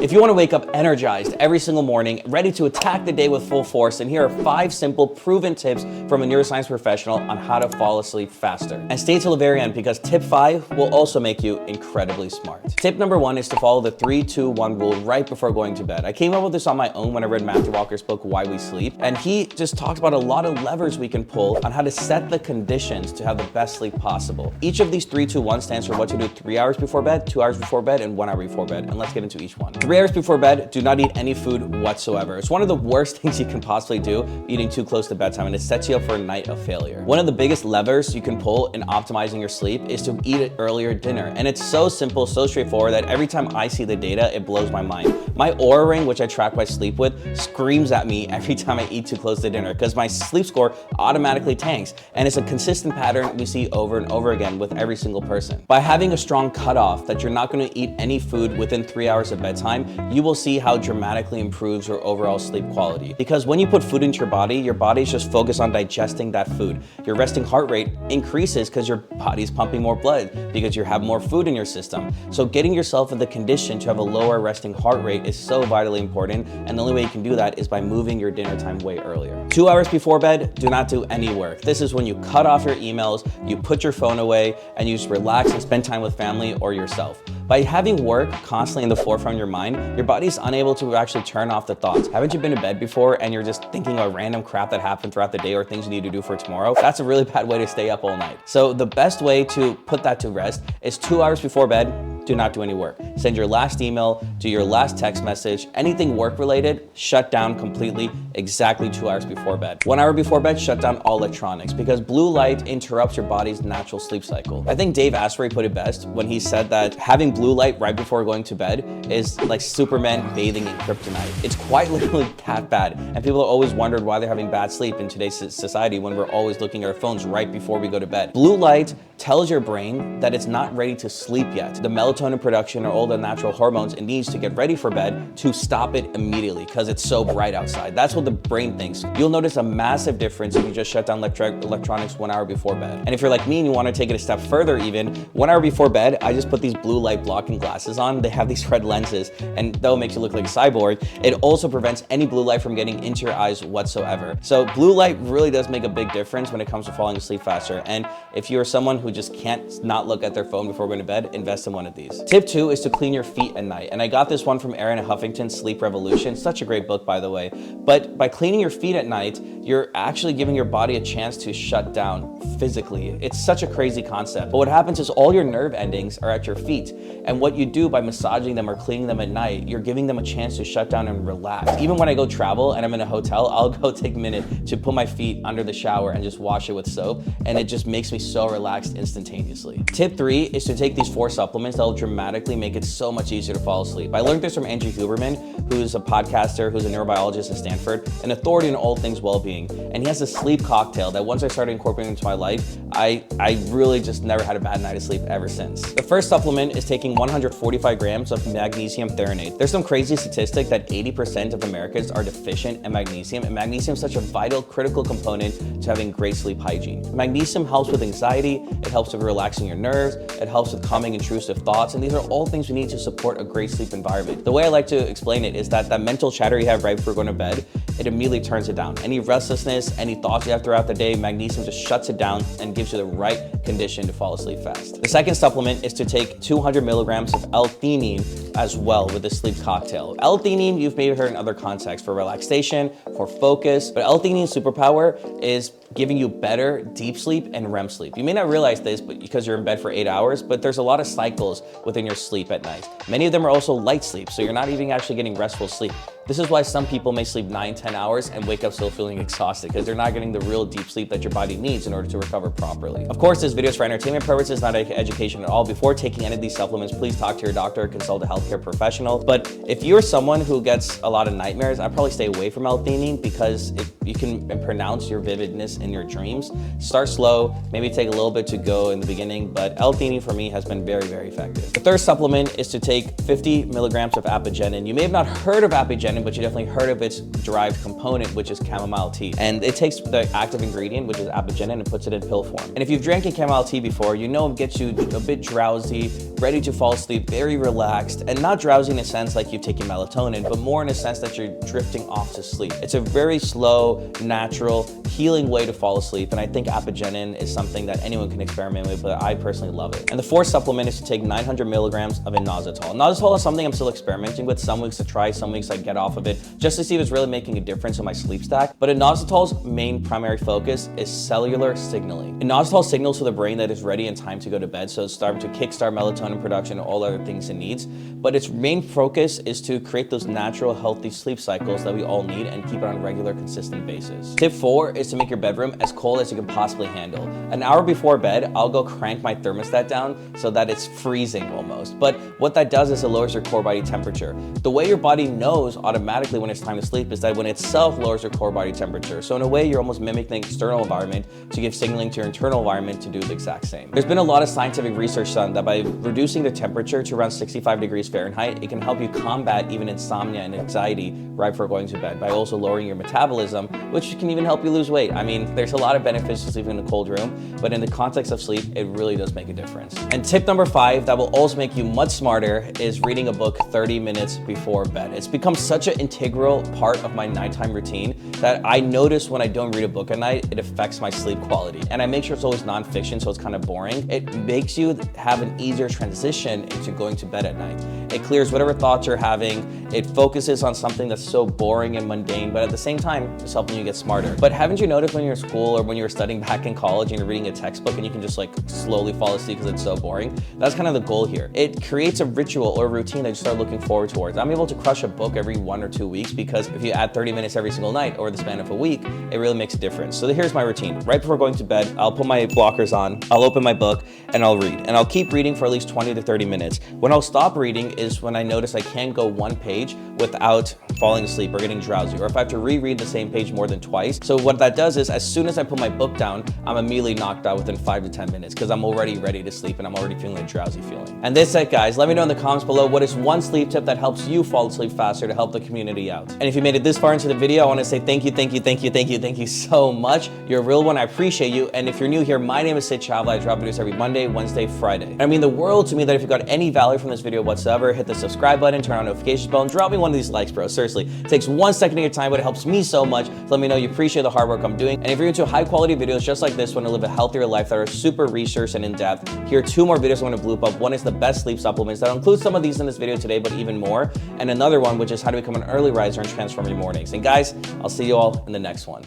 If you want to wake up energized every single morning, ready to attack the day with full force, then here are 5 simple, proven tips from a neuroscience professional on how to fall asleep faster. And stay till the very end because tip 5 will also make you incredibly smart. Tip number 1 is to follow the 3-2-1 rule right before going to bed. I came up with this on my own when I read Matthew Walker's book, Why We Sleep, and he just talks about a lot of levers we can pull on how to set the conditions to have the best sleep possible. Each of these 3-2-1 stands for what to do 3 hours before bed, 2 hours before bed, and 1 hour before bed. And let's get into each one. 3 hours before bed, do not eat any food whatsoever. It's one of the worst things you can possibly do, eating too close to bedtime, and it sets you up for a night of failure. One of the biggest levers you can pull in optimizing your sleep is to eat an earlier dinner. And it's so simple, so straightforward that every time I see the data, it blows my mind. My Oura Ring, which I track my sleep with, screams at me every time I eat too close to dinner because my sleep score automatically tanks. And it's a consistent pattern we see over and over again with every single person. By having a strong cutoff that you're not going to eat any food within 3 hours of bedtime, you will see how dramatically improves your overall sleep quality. Because when you put food into your body's just focused on digesting that food. Your resting heart rate increases because your body's pumping more blood because you have more food in your system. So getting yourself in the condition to have a lower resting heart rate is so vitally important, and the only way you can do that is by moving your dinner time way earlier. 2 hours before bed, do not do any work. This is when you cut off your emails, you put your phone away, and you just relax and spend time with family or yourself. By having work constantly in the forefront of your mind, your body's unable to actually turn off the thoughts. Haven't you been to bed before and you're just thinking of random crap that happened throughout the day or things you need to do for tomorrow? That's a really bad way to stay up all night. So the best way to put that to rest is 2 hours before bed, do not do any work. Send your last email, do your last text message, anything work related, shut down completely exactly 2 hours before bed. 1 hour before bed, shut down all electronics because blue light interrupts your body's natural sleep cycle. I think Dave Asprey put it best when he said that having blue light right before going to bed is like Superman bathing in kryptonite. It's quite literally that bad. And people have always wondered why they're having bad sleep in today's society when we're always looking at our phones right before we go to bed. Blue light tells your brain that it's not ready to sleep yet. The melatonin production or all the natural hormones it needs to get ready for bed to stop it immediately because it's so bright outside. That's what the brain thinks. You'll notice a massive difference if you just shut down electronics 1 hour before bed. And if you're like me and you want to take it a step further even, 1 hour before bed, I just put these blue light blocking glasses on. They have these red lenses and though it makes you look like a cyborg, it also prevents any blue light from getting into your eyes whatsoever. So blue light really does make a big difference when it comes to falling asleep faster. And if you're someone who just can't not look at their phone before going to bed, invest in one of these. Tip 2 is to clean your feet at night. And I got this one from Erin Huffington's Sleep Revolution. Such a great book, by the way. But by cleaning your feet at night, you're actually giving your body a chance to shut down physically. It's such a crazy concept. But what happens is all your nerve endings are at your feet. And what you do by massaging them or cleaning them at night, you're giving them a chance to shut down and relax. Even when I go travel and I'm in a hotel, I'll go take a minute to put my feet under the shower and just wash it with soap. And it just makes me so relaxed instantaneously. Tip 3 is to take these 4 supplements that will dramatically make it so much easier to fall asleep. I learned this from Andrew Huberman, who's a podcaster, who's a neurobiologist at Stanford, an authority in all things well-being. And he has a sleep cocktail that once I started incorporating into my life, I really just never had a bad night of sleep ever since. The first supplement is taking 145 grams of magnesium threonate. There's some crazy statistic that 80% of Americans are deficient in magnesium, and magnesium is such a vital, critical component to having great sleep hygiene. Magnesium helps with anxiety, it helps with relaxing your nerves, it helps with calming intrusive thoughts, and these are all things we need to support a great sleep environment. The way I like to explain it is that mental chatter you have right before going to bed, it immediately turns it down. Any restlessness, any thoughts you have throughout the day, magnesium just shuts it down and gives you the right condition to fall asleep fast. The second supplement is to take 200 milligrams of L-theanine as well with the sleep cocktail. L-theanine, you've maybe heard in other contexts for relaxation, for focus, but L-theanine's superpower is giving you better deep sleep and REM sleep. You may not realize this because you're in bed for 8 hours, but there's a lot of cycles within your sleep at night. Many of them are also light sleep, so you're not even actually getting restful sleep. This is why some people may sleep 9-10 hours and wake up still feeling exhausted because they're not getting the real deep sleep that your body needs in order to recover properly. Of course, this video is for entertainment purposes, not education at all. Before taking any of these supplements, please talk to your doctor or consult a healthcare professional. But if you're someone who gets a lot of nightmares, I'd probably stay away from L-theanine because you can pronounce your vividness in your dreams. Start slow, maybe take a little bit to go in the beginning, but L-theanine for me has been very, very effective. The third supplement is to take 50 milligrams of apigenin. You may have not heard of apigenin, but you definitely heard of its derived component, which is chamomile tea. And it takes the active ingredient, which is apigenin, and puts it in pill form. And if you've drank chamomile tea before, you know it gets you a bit drowsy, ready to fall asleep, very relaxed, and not drowsy in a sense like you've taken melatonin, but more in a sense that you're drifting off to sleep. It's a very slow, natural, healing way to fall asleep, and I think Apigenin is something that anyone can experiment with, but I personally love it. And the fourth supplement is to take 900 milligrams of inositol. Inositol is something I'm still experimenting with. Some weeks I try, some weeks I get off of it, just to see if it's really making a difference in my sleep stack. But inositol's main primary focus is cellular signaling. Inositol signals to the brain that it's ready and time to go to bed, so it's starting to kickstart melatonin production and all other things it needs. But its main focus is to create those natural, healthy sleep cycles that we all need and keep it on a regular, consistent basis. Tip 4 is to make your bedroom as cold as you can possibly handle. An hour before bed, I'll go crank my thermostat down so that it's freezing almost. But what that does is it lowers your core body temperature. The way your body knows automatically when it's time to sleep is that when itself lowers your core body temperature. So in a way, you're almost mimicking the external environment to give signaling to your internal environment to do the exact same. There's been a lot of scientific research done that by reducing the temperature to around 65 degrees Fahrenheit, it can help you combat even insomnia and anxiety right before going to bed by also lowering your metabolism, which can even help you lose weight. I mean, there's a lot of benefits to sleeping in a cold room, but in the context of sleep, it really does make a difference. And tip number 5 that will also make you much smarter is reading a book 30 minutes before bed. It's become such an integral part of my nighttime routine that I notice when I don't read a book at night, it affects my sleep quality. And I make sure it's always nonfiction, so it's kind of boring. It makes you have an easier transition into going to bed at night. It clears whatever thoughts you're having. It focuses on something that's so boring and mundane, but at the same time, it's helping you get smarter. But haven't you noticed when you're in school or when you were studying back in college and you're reading a textbook and you can just like slowly fall asleep because it's so boring? That's kind of the goal here. It creates a ritual or a routine that you start looking forward towards. I'm able to crush a book every 1 or 2 weeks because if you add 30 minutes every single night over the span of a week, it really makes a difference. So here's my routine. Right before going to bed, I'll put my blockers on, I'll open my book, and I'll read. And I'll keep reading for at least 20 to 30 minutes. When I'll stop reading is when I notice I can't go one page without falling asleep or getting drowsy, or if I have to reread the same page more than twice. So what that does is as soon as I put my book down, I'm immediately knocked out within 5 to 10 minutes because I'm already ready to sleep and I'm already feeling a drowsy feeling. And that's it, guys. Let me know in the comments below what is one sleep tip that helps you fall asleep faster to help the community out. And if you made it this far into the video, I want to say thank you so much. You're a real one. I appreciate you. And if you're new here, my name is Sid Chawla. I drop videos every Monday, Wednesday, Friday. And I mean the world to me that if you got any value from this video whatsoever, hit the subscribe button, turn on notifications bell, and drop me one of these likes, bro. Seriously, it takes 1 second of your time, but it helps me so much. So let me know you appreciate the hard work I'm doing. And if you're into high quality videos just like this one to live a healthier life that are super researched and in depth, here are 2 more videos I'm going to bloop up. One is the best sleep supplements that include some of these in this video today, but even more. And another one, which is how to become an early riser and transform your mornings. And guys, I'll see you all in the next one.